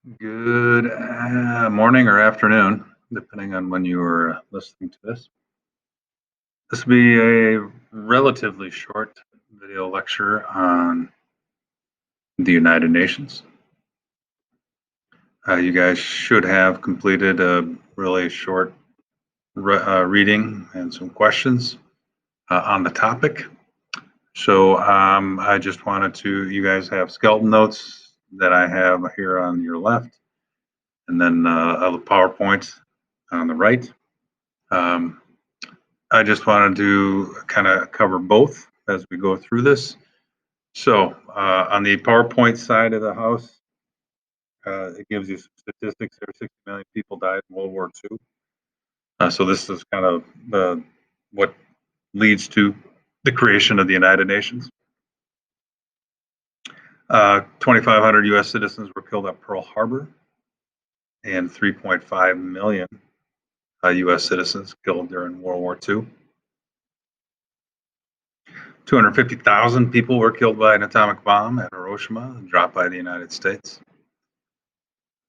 Good morning or afternoon, depending on when you are listening to this. This will be a relatively short video lecture on the United Nations. You guys should have completed a really short reading and some questions on the topic. So I just wanted you guys have skeleton notes that I have here on your left, and then a PowerPoint on the right. I just wanted to kind of cover both as we go through this. So on the PowerPoint side of the house, it gives you some statistics. There 60 million people died in World War II. So this is kind of what leads to the creation of the United Nations. 2,500 U.S. citizens were killed at Pearl Harbor, and 3.5 million U.S. citizens killed during World War II. 250,000 people were killed by an atomic bomb at Hiroshima, dropped by the United States.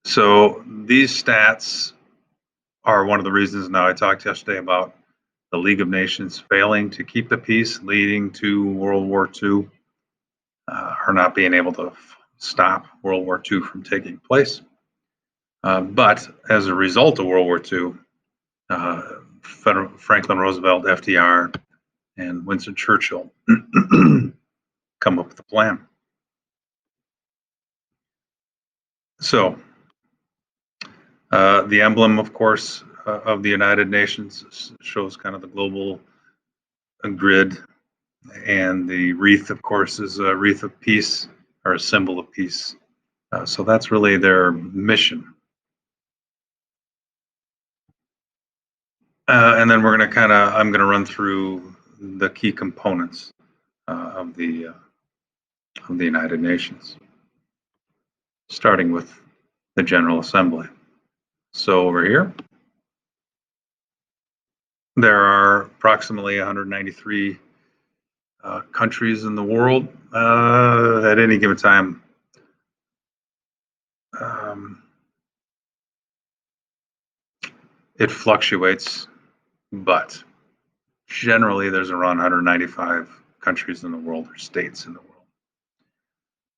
So these stats are one of the reasons. Now, I talked yesterday about the League of Nations failing to keep the peace, leading to World War II, or not being able to stop World War II from taking place. But as a result of World War II, Franklin Roosevelt, FDR, and Winston Churchill come up with a plan. So the emblem, of course, of the United Nations shows kind of the global grid, and the wreath, of course, is a wreath of peace, or a symbol of peace. So that's really their mission. And then I'm going to run through the key components of the United Nations, starting with the General Assembly. So over here, there are approximately 193 countries in the world at any given time. It fluctuates, but generally there's around 195 countries in the world, or states in the world.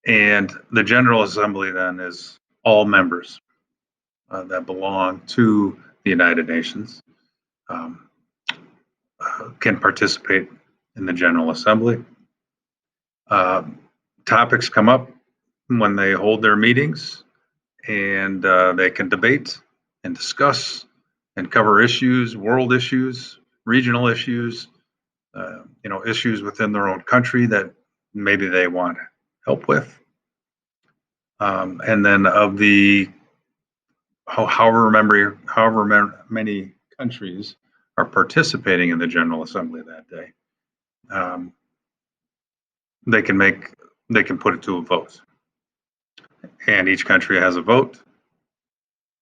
And the General Assembly then is all members that belong to the United Nations can participate in the General Assembly. Topics come up when they hold their meetings, and they can debate and discuss and cover issues, world issues, regional issues, issues within their own country that maybe they want help with. And then of the however many countries are participating in the General Assembly that day, they can put it to a vote. And each country has a vote.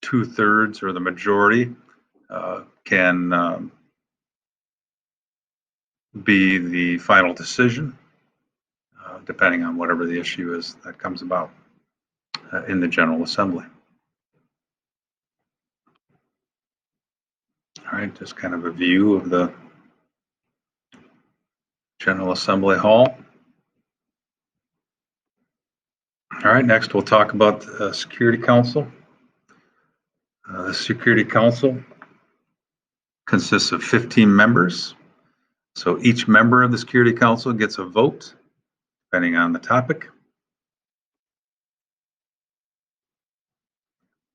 2/3 or the majority can be the final decision, depending on whatever the issue is that comes about in the General Assembly. All right, just kind of a view of the General Assembly Hall. All right, next we'll talk about the Security Council. The Security Council consists of 15 members. So each member of the Security Council gets a vote, depending on the topic.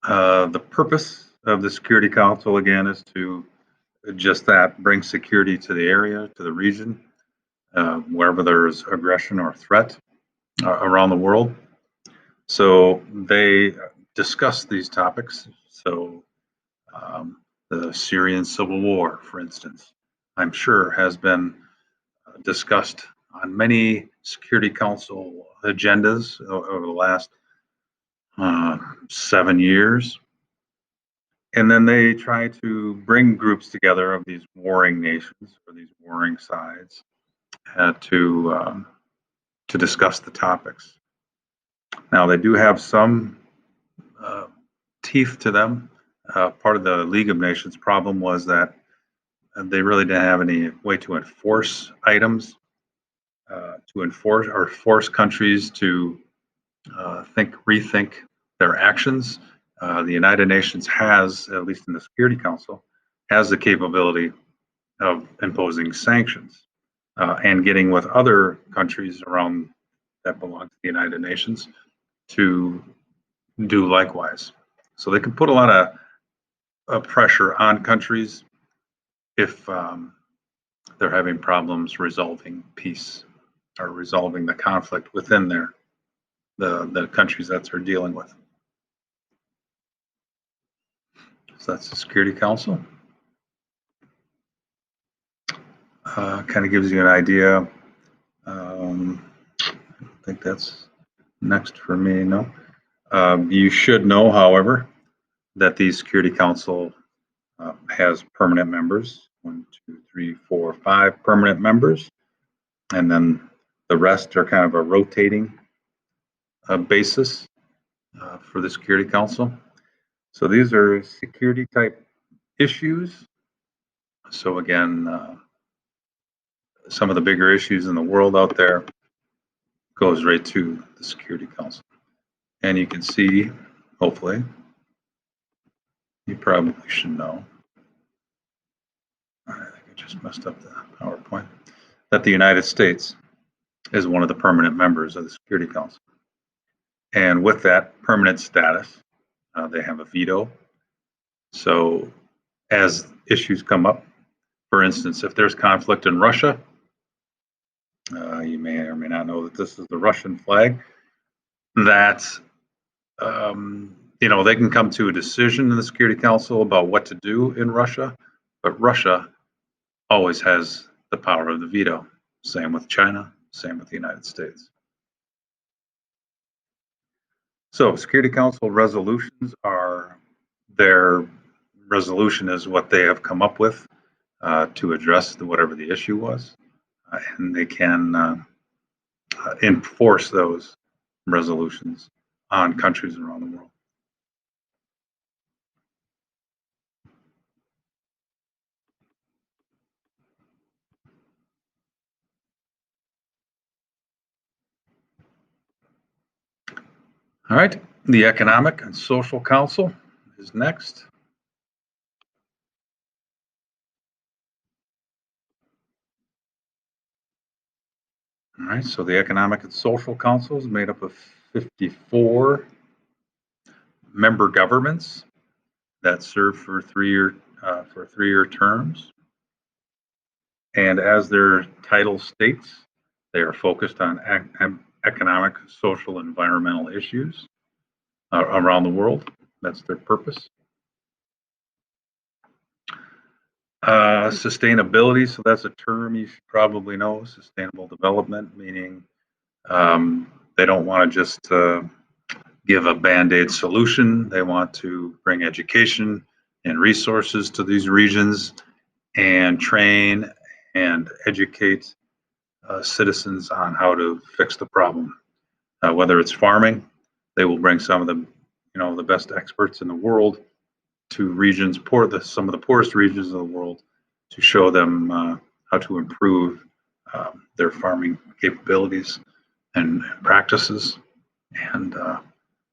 The purpose of the Security Council, again, is to just that, bring security to the area, to the region, wherever there's aggression or threat around the world. So they discuss these topics. So the Syrian civil war, for instance, I'm sure has been discussed on many Security Council agendas over the last 7 years. And then they try to bring groups together of these warring nations or these warring sides to discuss the topics. Now, they do have some teeth to them. Part of the League of Nations problem was that they really didn't have any way to enforce items, to enforce or force countries to rethink their actions. The United Nations has, at least in the Security Council, has the capability of imposing sanctions and getting with other countries around that belong to the United Nations to do likewise. So they can put a lot of pressure on countries if they're having problems resolving peace or resolving the conflict within the countries that they're dealing with. So that's the Security Council. Kind of gives you an idea. I think that's next for me. No. You should know, however, that the Security Council has permanent members. 1, 2, 3, 4, 5 permanent members. And then the rest are kind of a rotating basis for the Security Council. So these are security type issues. So again, some of the bigger issues in the world out there goes right to the Security Council. And you can see, hopefully, you probably should know, I think I just messed up the PowerPoint, that the United States is one of the permanent members of the Security Council. And with that permanent status, they have a veto. So as issues come up, for instance, if there's conflict in Russia, you may or may not know that this is the Russian flag, that they can come to a decision in the Security Council about what to do in Russia, but Russia always has the power of the veto. Same with China, same with the United States. So Security Council resolutions are, their resolution is what they have come up with to address whatever the issue was, and they can enforce those resolutions on countries around the world. All right, the Economic and Social Council is next. All right, so the Economic and Social Council is made up of 54 member governments that serve for three-year terms. And as their title states, they are focused on economic, social, environmental issues around the world. That's their purpose. Sustainability, so that's a term you should probably know. Sustainable development, meaning they don't want to just give a band-aid solution. They want to bring education and resources to these regions and train and educate citizens on how to fix the problem. Whether it's farming, they will bring some of the best experts in the world to regions, some of the poorest regions of the world, to show them how to improve their farming capabilities and practices. And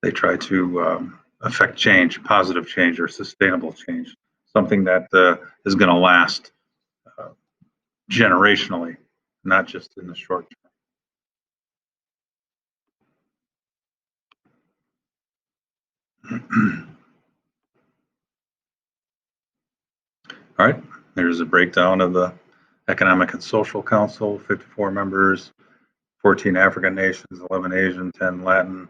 they try to affect change, positive change or sustainable change, something that is going to last generationally, not just in the short term. All right, there's a breakdown of the Economic and Social Council, 54 members, 14 African nations, 11 Asian, 10 Latin,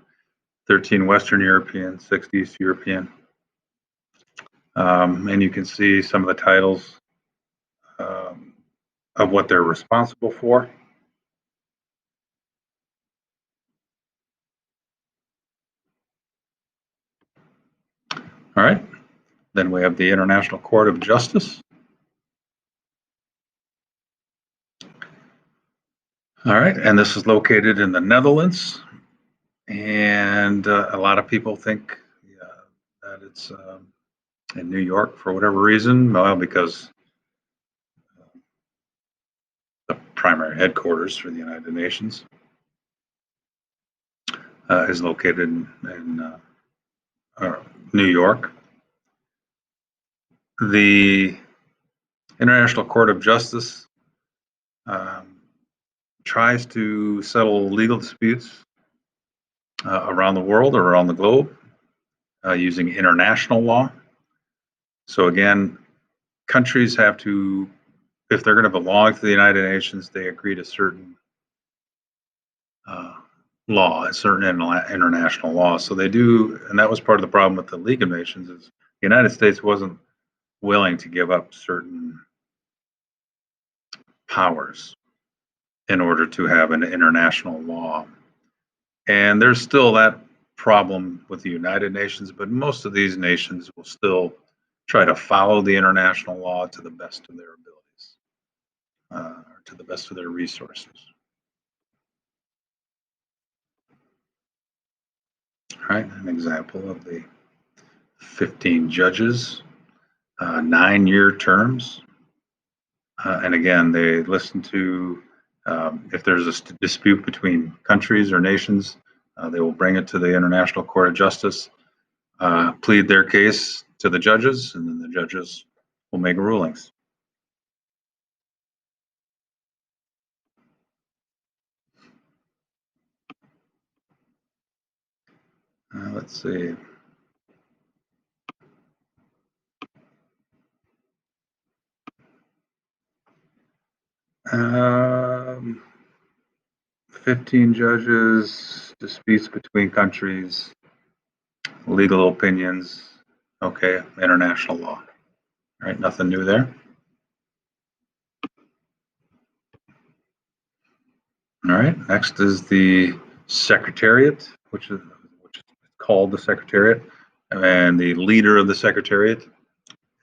13 Western European, 6 East European. And you can see some of the titles of what they're responsible for. All right, then we have the International Court of Justice. All right, and this is located in the Netherlands. And a lot of people think that it's in New York for whatever reason. Well, because the primary headquarters for the United Nations is located in New York. The International Court of Justice tries to settle legal disputes around the world or around the globe using international law. So again, countries have to, if they're going to belong to the United Nations, they agree to certain law, certain international law. So they do, and that was part of the problem with the League of Nations, is the United States wasn't willing to give up certain powers in order to have an international law. And there's still that problem with the United Nations, but most of these nations will still try to follow the international law to the best of their abilities, to the best of their resources. All right, an example of the 15 judges, 9-year terms. And again, they listen to, if there's a dispute between countries or nations, they will bring it to the International Court of Justice, plead their case to the judges, and then the judges will make rulings. Let's see. Um, 15 judges, disputes between countries, legal opinions. Okay, international law. All right, nothing new there. All right, next is the Secretariat, which is called the Secretariat, and the leader of the Secretariat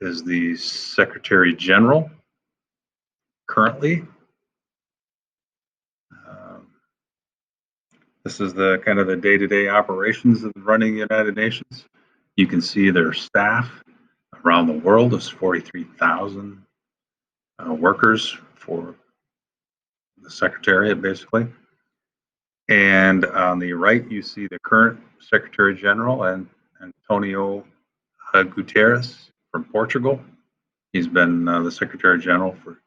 is the Secretary General currently. This is the kind of the day-to-day operations of running the United Nations. You can see their staff around the world. There's 43,000 workers for the Secretariat, basically. And on the right, you see the current Secretary General, and Antonio Guterres from Portugal. He's been the Secretary General for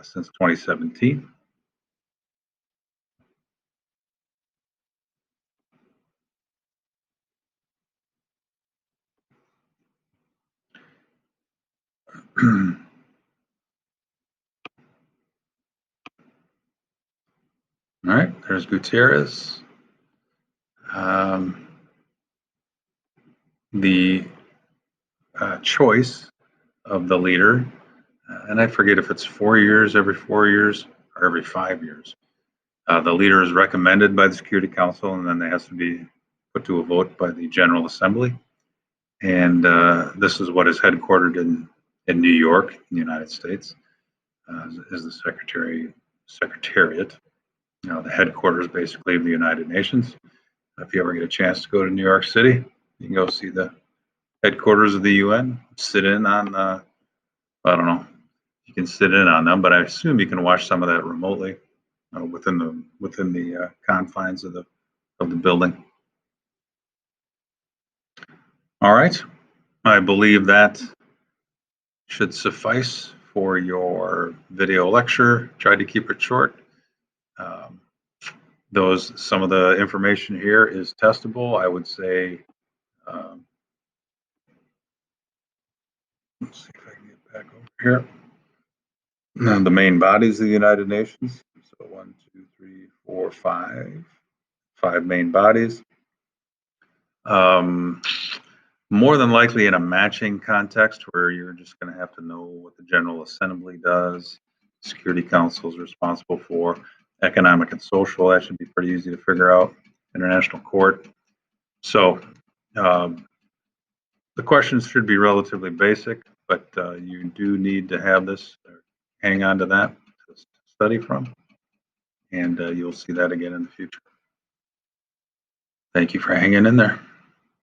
since 2017. All right, there's Guterres. The choice of the leader, and I forget if it's 4 years, every 4 years, or every 5 years. The leader is recommended by the Security Council, and then it has to be put to a vote by the General Assembly. And this is what is headquartered in New York, in the United States, is the Secretariat. You know, the headquarters basically of the United Nations. If you ever get a chance to go to New York City, you can go see the headquarters of the UN, sit in on, I don't know, you can sit in on them, but I assume you can watch some of that remotely within the confines of the building. All right, I believe that should suffice for your video lecture. Tried to keep it short. Some of the information here is testable. I would say, let's see if I can get back over here. Now, the main bodies of the United Nations. So 1, 2, 3, 4, 5. 5 main bodies. More than likely in a matching context where you're just going to have to know what the General Assembly does, Security Council is responsible for, economic and social, that should be pretty easy to figure out, International Court. So the questions should be relatively basic, but you do need to have this, hang on to that to study from, and you'll see that again in the future. Thank you for hanging in there.